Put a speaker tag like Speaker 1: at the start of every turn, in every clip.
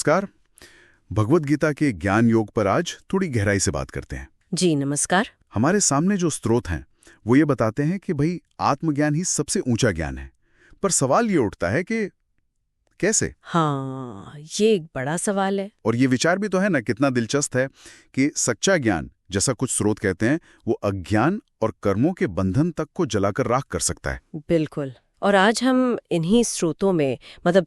Speaker 1: नमस्कार। भगवद गीता के ज्ञान योग पर आज थोड़ी गहराई से बात करते हैं।
Speaker 2: जी नमस्कार।
Speaker 1: हमारे सामने जो स्रोत हैं वो ये बताते हैं कि भाई आत्मज्ञान ही सबसे ऊंचा ज्ञान है। पर सवाल ये उठता है कि कैसे?
Speaker 2: हाँ, ये एक बड़ा सवाल है।
Speaker 1: और ये विचार भी तो है ना, कितना दिलचस्प है कि सच्चा ज्ञान, जैसा कुछ स्रोत कहते हैं, वो अज्ञान और कर्मों के बंधन तक को जलाकर राख कर सकता है।
Speaker 2: बिल्कुल। और आज हम इन्हीं स्रोतों में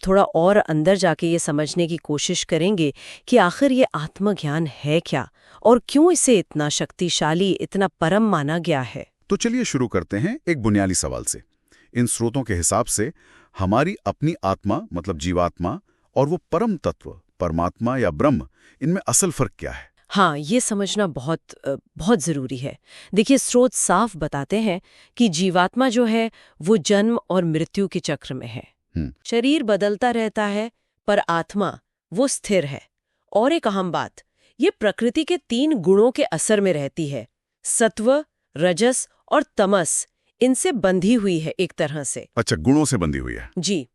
Speaker 2: थोड़ा और अंदर जाके ये समझने की कोशिश करेंगे कि आखिर ये आत्मज्ञान है क्या और क्यों इसे इतना शक्तिशाली, इतना परम माना गया है।
Speaker 1: तो चलिए शुरू करते हैं एक बुनियादी सवाल से। इन स्रोतों के हिसाब से हमारी अपनी आत्मा मतलब जीवात्मा और वो परम तत्व परमात्मा या ब्रह्म, इनमें असल फर्क क्या है?
Speaker 2: हाँ, ये समझना बहुत ज़रूरी है। देखिए, स्रोत साफ बताते हैं कि जीवात्मा जो है वो जन्म और मृत्यु के चक्र में है। शरीर बदलता रहता है, पर आत्मा वो स्थिर है। और एक अहम बात, ये प्रकृति के 3 गुणों के असर में रहती है। सत्व, रजस और तमस, इनसे बंधी हुई है एक तरह से।
Speaker 1: अच्छा, गुणों से बंधी हुई है।
Speaker 2: जी।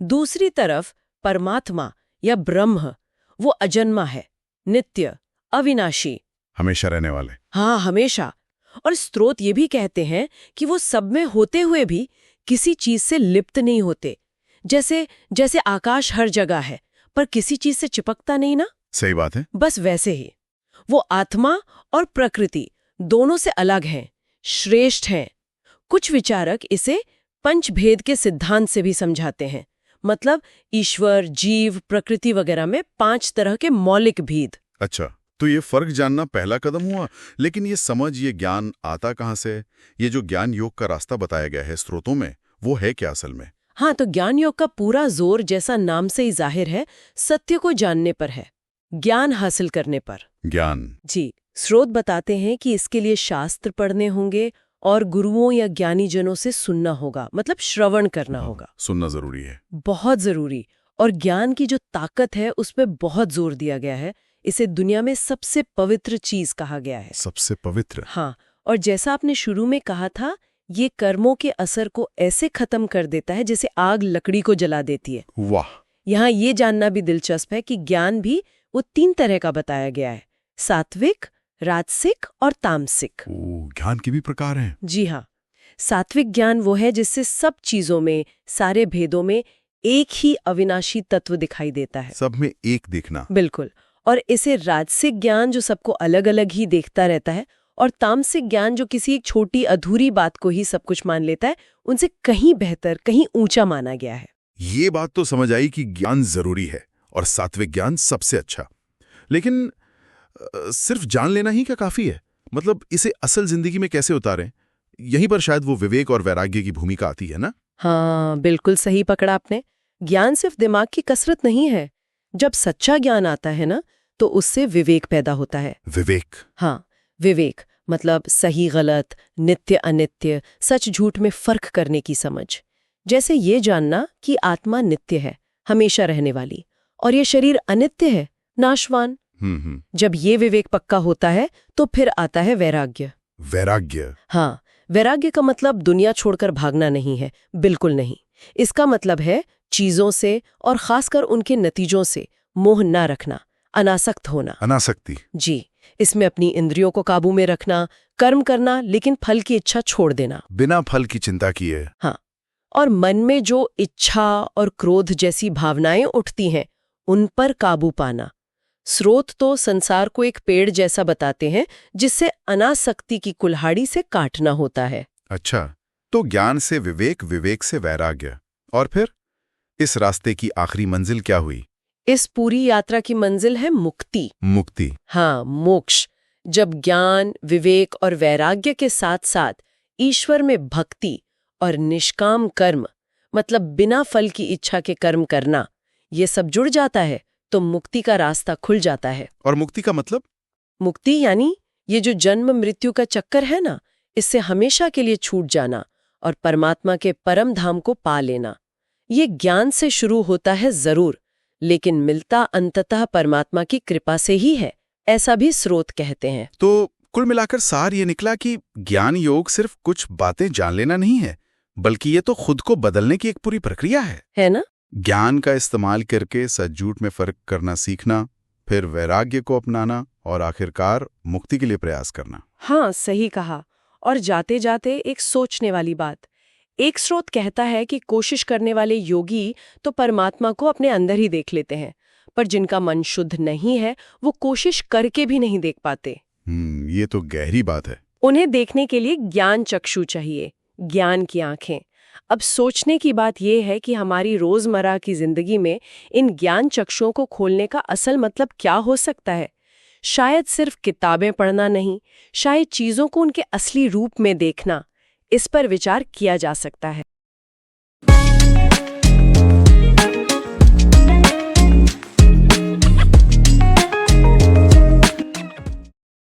Speaker 2: दूसरी तरफ परमात्मा या ब्रह्म वो अजन्मा है, नित्य, अविनाशी,
Speaker 1: हमेशा रहने वाले।
Speaker 2: हाँ, हमेशा। और स्रोत ये भी कहते हैं कि वो सब में होते हुए भी किसी चीज से लिप्त नहीं होते। जैसे जैसे आकाश हर जगह है पर किसी चीज से चिपकता नहीं ना।
Speaker 1: सही बात है।
Speaker 2: बस वैसे ही वो आत्मा और प्रकृति दोनों से अलग हैं, श्रेष्ठ हैं। कुछ विचारक इसे पंचभेद के सिद्धांत से भी समझाते हैं। मतलब ईश्वर, जीव, प्रकृति वगैरह में 5 तरह के मौलिक भेद।
Speaker 1: अच्छा, तो ये फर्क जानना पहला कदम हुआ। लेकिन ये समझ, ये ज्ञान आता कहाँ से? ये जो ज्ञान योग का रास्ता बताया गया है स्रोतों में, वो है क्या असल में?
Speaker 2: हाँ, तो ज्ञान योग का पूरा जोर, जैसा नाम से ही जाहिर है, सत्य को जानने पर है, ज्ञान हासिल करने पर।
Speaker 1: ज्ञान।
Speaker 2: जी। स्रोत बताते हैं कि इसके लिए शास्त्र पढ़ने होंगे और गुरुओं या ज्ञानी जनों से सुनना होगा, मतलब श्रवण करना होगा।
Speaker 1: सुनना जरूरी है।
Speaker 2: बहुत जरूरी। और ज्ञान की जो ताकत है उस पर बहुत जोर दिया गया है। इसे दुनिया में सबसे पवित्र चीज कहा गया है।
Speaker 1: सबसे पवित्र?
Speaker 2: हाँ। और जैसा आपने शुरू में कहा था, ये कर्मों के असर को ऐसे खत्म कर देता है जैसे आग लकड़ी को जला देती है।
Speaker 1: वाह।
Speaker 2: यहाँ ये जानना भी दिलचस्प है कि ज्ञान भी वो 3 तरह का बताया गया है, सात्विक, राजसिक और तामसिक।
Speaker 1: ज्ञान के भी प्रकार हैं?
Speaker 2: जी हाँ। सात्विक ज्ञान वो है जिससे सब चीजों में, सारे भेदों में एक ही अविनाशी तत्व दिखाई देता है।
Speaker 1: सब में एक देखना।
Speaker 2: बिल्कुल। और इसे राजसिक ज्ञान जो सबको अलग अलग ही देखता रहता है, और तामसिक ज्ञान जो किसी एक छोटी अधूरी बात को ही सब कुछ मान लेता है, उनसे कहीं बेहतर, कहीं ऊंचा माना गया है।
Speaker 1: ये बात तो समझ आई कि ज्ञान जरूरी है और सात्विक ज्ञान सबसे अच्छा। लेकिन सिर्फ जान लेना ही क्या काफी है? मतलब इसे असल जिंदगी में कैसे उतारें? यहीं पर शायद वो विवेक और वैराग्य की भूमिका आती है ना?
Speaker 2: हाँ, बिल्कुल सही पकड़ा आपने। ज्ञान सिर्फ दिमाग की कसरत नहीं है। जब सच्चा ज्ञान आता है ना, तो उससे विवेक पैदा होता है।
Speaker 1: विवेक?
Speaker 2: हाँ, विवेक मतलब सही गलत, नित्य अनित्य, सच झूठ में फर्क करने की समझ। जैसे ये जानना कि आत्मा नित्य है, हमेशा रहने वाली, और ये शरीर अनित्य है, नाशवान। जब ये विवेक पक्का होता है तो फिर आता है वैराग्य।
Speaker 1: वैराग्य?
Speaker 2: हाँ, वैराग्य का मतलब दुनिया छोड़कर भागना नहीं है, बिल्कुल नहीं। इसका मतलब है चीजों से और खासकर उनके नतीजों से मोह न रखना, अनासक्त होना।
Speaker 1: अनासक्ति?
Speaker 2: जी। इसमें अपनी इंद्रियों को काबू में रखना, कर्म करना लेकिन फल की इच्छा छोड़ देना,
Speaker 1: बिना फल की चिंता किए।
Speaker 2: हाँ। और मन में जो इच्छा और क्रोध जैसी भावनाएं उठती हैं, उन पर काबू पाना। स्रोत तो संसार को एक पेड़ जैसा बताते हैं जिससे अनासक्ति की कुल्हाड़ी से काटना होता है।
Speaker 1: अच्छा, तो ज्ञान से विवेक, विवेक से वैराग्य, और फिर इस रास्ते की आखिरी मंजिल क्या हुई?
Speaker 2: इस पूरी यात्रा की मंजिल है मुक्ति।
Speaker 1: मुक्ति?
Speaker 2: हाँ, मोक्ष। जब ज्ञान, विवेक और वैराग्य के साथ साथ ईश्वर में भक्ति और निष्काम कर्म, मतलब बिना फल की इच्छा के कर्म करना, ये सब जुड़ जाता है तो मुक्ति का रास्ता खुल जाता है।
Speaker 1: और मुक्ति का मतलब?
Speaker 2: मुक्ति यानी ये जो जन्म मृत्यु का चक्कर है ना, इससे हमेशा के लिए छूट जाना और परमात्मा के परम धाम को पा लेना। ये ज्ञान से शुरू होता है जरूर, लेकिन मिलता अंततः परमात्मा की कृपा से ही है, ऐसा भी स्रोत कहते हैं।
Speaker 1: तो कुल मिलाकर सार ये निकला कि ज्ञान योग सिर्फ कुछ बातें जान लेना नहीं है, बल्कि ये तो खुद को बदलने की एक पूरी प्रक्रिया है
Speaker 2: है ना?
Speaker 1: ज्ञान का इस्तेमाल करके सच झूठ में फर्क करना सीखना, फिर वैराग्य को अपनाना और आखिरकार मुक्ति के लिए प्रयास करना।
Speaker 2: हाँ, सही कहा। और जाते जाते एक सोचने वाली बात। एक स्रोत कहता है कि कोशिश करने वाले योगी तो परमात्मा को अपने अंदर ही देख लेते हैं, पर जिनका मन शुद्ध नहीं है वो कोशिश करके भी नहीं देख पाते।
Speaker 1: ये तो गहरी बात है।
Speaker 2: उन्हें देखने के लिए ज्ञान चक्षु चाहिए, ज्ञान की आंखें। अब सोचने की बात यह है कि हमारी रोजमर्रा की जिंदगी में इन ज्ञान चक्षुओं को खोलने का असल मतलब क्या हो सकता है। शायद सिर्फ किताबें पढ़ना नहीं, शायद चीजों को उनके असली रूप में देखना। इस पर विचार किया जा सकता है।